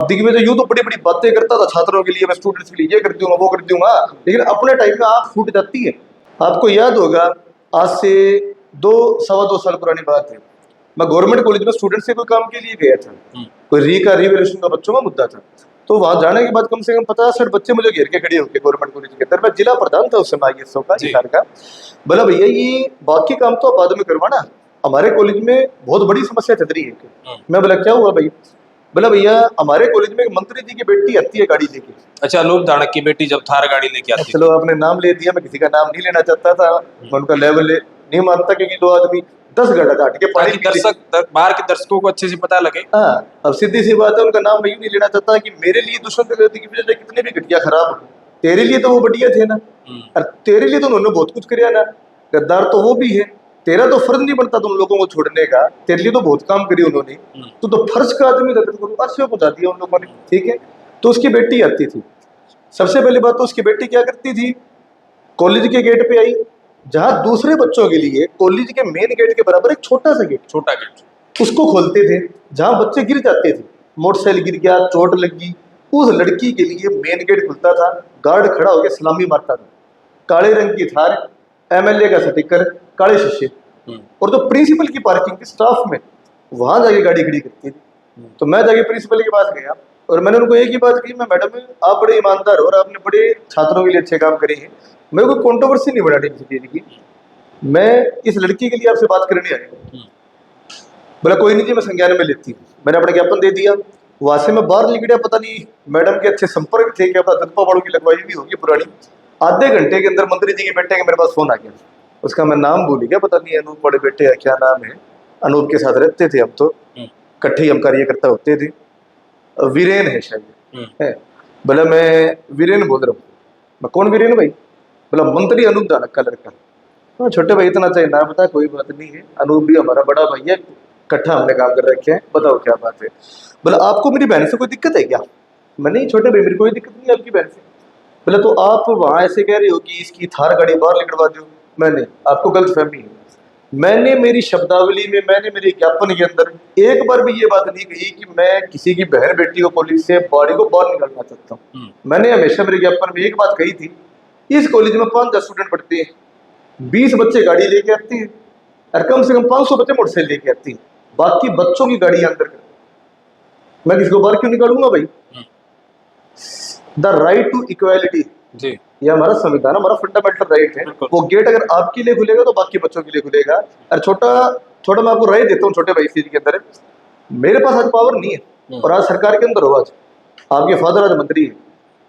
दिग्विजय यूं तो बड़ी बड़ी बातें करता था छात्रों के लिए, मैं स्टूडेंट्स के लिए ये कर दूंगा वो कर दूंगा, लेकिन अपने टाइम में आंख फूट जाती है। आपको याद होगा, आज से 2 सवा 2 साल पुरानी बात है, मैं गवर्नमेंट कॉलेज में स्टूडेंट्स के कोई काम के लिए गया था। कोई रिवोल्यूशन का बच्चों का मुद्दा था। तो वहां जाने के बाद कम से कम 50-60 बच्चे मुझे घेर के खड़े होकर गवर्नमेंट कॉलेज के अंदर, मैं जिला प्रधान था उस समय ISO का, हिसार का। बोला भैया ये बाकी काम तो बाद में करवाना, हमारे कॉलेज में बहुत बड़ी समस्या चल रही है। मैं बोला क्या हुआ भाई? बोला भैया हमारे कॉलेज में एक मंत्री जी की बेटी आती है गाड़ी लेके। अच्छा, अनूप धाड़क की बेटी जब थार गाड़ी लेके आती चलो आपने नाम ले दिया, मैं किसी का नाम नहीं लेना चाहता था, मैं उनका लेवल नहीं मानता, क्योंकि 2 आदमी 10 गड्ढा काट के पानी बाहर के दर्शकों को अच्छे से पता लगे। हाँ, अब सीधी सी बात है, उनका नाम मैं यूं नहीं लेना चाहता कि मेरे लिए दुश्मन की कितने भी घटिया खराब हो, तेरे लिए तो वो बढ़िया थे ना, और तेरे लिए तो उन्होंने बहुत कुछ किया ना, गद्दार तो वो भी है, तेरा तो फर्ज नहीं बनता तुम लोगों को छोड़ने का, तेरे लिए तो बहुत काम करी उन्होंने, तो फर्ज का आदमी था, तेरे को अर्श में पहुंचा दिया उन लोगों ने। ठीक है, तो उसकी बेटी आती थी। सबसे पहली बात तो उसकी बेटी क्या करती थी, कॉलेज के गेट पे आई, जहां दूसरे बच्चों के लिए कॉलेज के मेन गेट के बराबर एक छोटा गेट उसको खोलते थे, जहां बच्चे गिर जाते थे, मोटरसाइकिल गिर गया, चोट लगी, उस लड़की के लिए मेन गेट खुलता था, गार्ड खड़ा होकर सलामी मारता था, काले रंग की थार, MLA का स्टिकर, काले शीशे, और तो प्रिंसिपल की पार्किंग की स्टाफ में वहां जाके गाड़ी खड़ी करती थी। तो मैं जाके प्रिंसिपल के पास गया और मैंने उनको एक ही बात कही, मैं मैडम आप बड़े ईमानदार हो और आपने बड़े छात्रों के लिए अच्छे काम करे हैं, मेरे को कंट्रोवर्सी नहीं बढ़ानी चाहिए की, मैं इस लड़की के लिए आपसे बात करने आया। बोला कोई नहीं जी, मैं संज्ञान में लेती हूँ। मैंने अपना ज्ञापन दे दिया, वहां से मैं बाहर निकला, पता नहीं मैडम के अच्छे संपर्क थे क्या, पता दत्पा वालों की लगवाई भी होगी पुरानी। आधे घंटे के अंदर मंत्री जी के बेटे के मेरे पास फोन आ गया, उसका मैं नाम भूल गया, पता नहीं अनूप बड़े बेटे है क्या नाम है, अनूप के साथ रहते थे हम, तो इकट्ठे ही हम कार्यकर्ता होते थे, वीरेन है शायद है। बोला मैं वीरेन बोल रहा हूँ। मैं कौन वीरेन भाई? बोला मंत्री अनूप धाड़क का लड़का। छोटे भाई इतना चाहिए ना, बता कोई बात नहीं है, अनूप भी हमारा बड़ा भाई है, इकट्ठा हमने काम कर रखे हैं, बताओ क्या बात है। बोला आपको मेरी बहन से कोई दिक्कत है क्या? मैं नहीं छोटे भाई मेरी कोई दिक्कत नहीं आपकी बहन से। बोला तो आप वहां ऐसे कह रहे हो कि इसकी थार गाड़ी बाहर निकलवा दो। मैंने आपको गलत फहमी है, मैंने मेरी शब्दावली में, मैंने मेरे ज्ञापन के अंदर एक बार भी ये बात नहीं कही कि मैं किसी की बहन बेटी को कॉलेज से बॉडी को बाहर निकालना चाहता हूँ। मैंने हमेशा मेरे ज्ञापन में एक बात कही थी, इस कॉलेज में 5-10 स्टूडेंट पढ़ते हैं, 20 बच्चे गाड़ी लेके आते हैं और कम से कम 500 बच्चे मोटरसाइकिल लेके आते हैं, बाकी बच्चों की गाड़ी अंदर कर, मैं किसी को बाहर क्यों निकालूंगा भाई? द राइट टू इक्वालिटी जी, ये हमारा संविधान, हमारा फंडामेंटल राइट है। वो गेट अगर आपके लिए खुलेगा तो बाकी बच्चों के लिए खुलेगा। और छोटा मैं आपको राय देता हूँ छोटे भाई, इस चीज के अंदर मेरे पास आज पावर नहीं है और आज सरकार के अंदर हो, आज आपके फादर आज मंत्री है,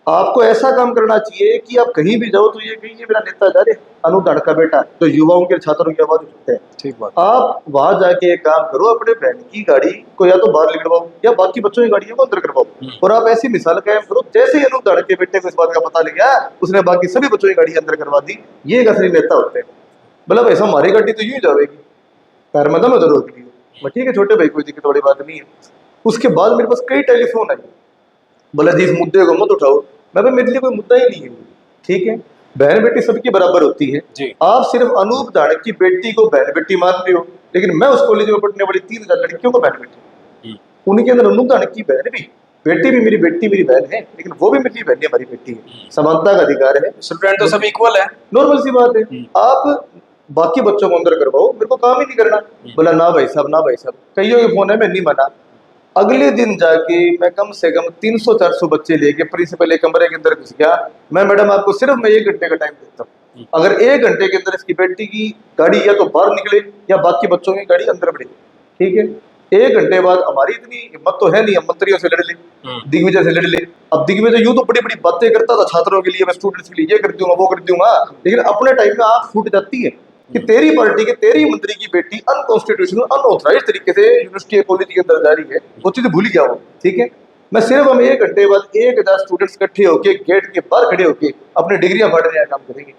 आपको ऐसा काम करना चाहिए कि आप कहीं भी जाओ तो ये कहिए मेरा नेता जा रहे अनूप धाड़क का बेटा, तो युवाओं के छात्रों की आवाज उठते हैं। ठीक बात, आप वहां जाके एक काम करो, अपने बहन की गाड़ी को या तो बाहर निकलवाओ या बाकी बच्चों की गाड़ी को अंदर करवाओ, और आप ऐसी मिसाल कायम करो जैसे ही अनूप धाड़क के बेटे को इस बात का पता लगा, उसने बाकी सभी बच्चों की गाड़ी अंदर करवा दी। ये एक असली नेता होते हैं। बोला वैसा हमारी गाड़ी तो यूं ही जाएगी, पैर में दम जरूर के लिए, ठीक है छोटे भाई कोई दिक्कत वाली बात नहीं है। उसके बाद मेरे पास कई टेलीफोन आई, बोला जी इस मुद्दे को मत उठाओ। मैं मेरे लिए कोई मुद्दा ही नहीं है, ठीक है, बहन बेटी सबकी बराबर होती है जी। आप सिर्फ अनूप धाड़क की बेटी को बहन बेटी मान रहे हो, लेकिन मैं उस कॉलेज में पढ़ने वाली 3000 लड़कियों को बहन बेटी, उनके अंदर अनूप धाड़क की बहन भी, बेटी भी मेरी बेटी मेरी बहन है, लेकिन वो भी मेरी बहन है, हमारी बेटी है, समानता का अधिकार है, स्टूडेंट तो सब इक्वल है, नॉर्मल सी बात है। आप बाकी बच्चों को अंदर करवाओ, मेरे को काम ही नहीं करना। बोला ना भाई साहब, ना भाई साहब, कईयों के फोन है, मैं नहीं माना। अगले दिन जाके मैं कम से कम 300-400 बच्चे लेके प्रिंसिपल एक कमरे के अंदर घुस गया। मैं मैडम आपको सिर्फ मैं 1 घंटे का टाइम देता हूँ, अगर 1 घंटे के अंदर इसकी बेटी की गाड़ी या तो बाहर निकले या बाकी बच्चों की गाड़ी अंदर बढ़े, ठीक है। 1 घंटे बाद हमारी इतनी हिम्मत तो है नहीं, हम मंत्रियों से लड़ ले, दिग्विजय से लड़ ले। अब दिग्विजय यूं तो बड़ी बड़ी बातें करता था छात्रों के लिए, मैं स्टूडेंट्स के लिए ये कर दूंगा वो कर दूंगा, लेकिन अपने टाइम में आंख फूट जाती है कि तेरी पार्टी के तेरी मंत्री की बेटी अनकॉन्स्टिट्यूशनल अनऑथराइज तरीके से यूनिवर्सिटी कॉलेज के अंदर जा रही है, वो चीज भूल गया वो, ठीक है। मैं सिर्फ हम 1 घंटे बाद 1000 स्टूडेंट्स इकट्ठे होके गेट के बाहर खड़े होके अपनी डिग्रियां फाड़ने का काम करेंगे।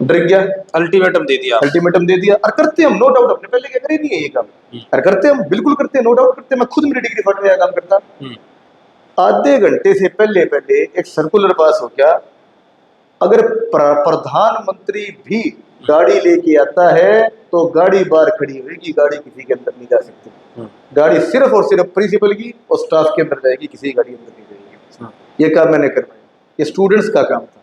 डर गया, अल्टीमेटम दे दिया, और करते हम नो डाउट, अपने पहले क्या करे नहीं है ये काम, और करते हम बिल्कुल करते हैं, नो डाउट करते हैं। मैं खुद मेरी डिग्री फाड़ने का काम करता। आधे घंटे से पहले एक सर्कुलर पास हो गया, अगर प्रधानमंत्री भी गाड़ी लेके आता है तो गाड़ी बाहर खड़ी होगी, गाड़ी किसी के अंदर नहीं जा सकती। गाड़ी सिर्फ और सिर्फ प्रिंसिपल की और स्टाफ के अंदर जाएगी, किसी गाड़ी अंदर नहीं जाएगी। ये काम मैंने करवाया, ये स्टूडेंट्स का काम था।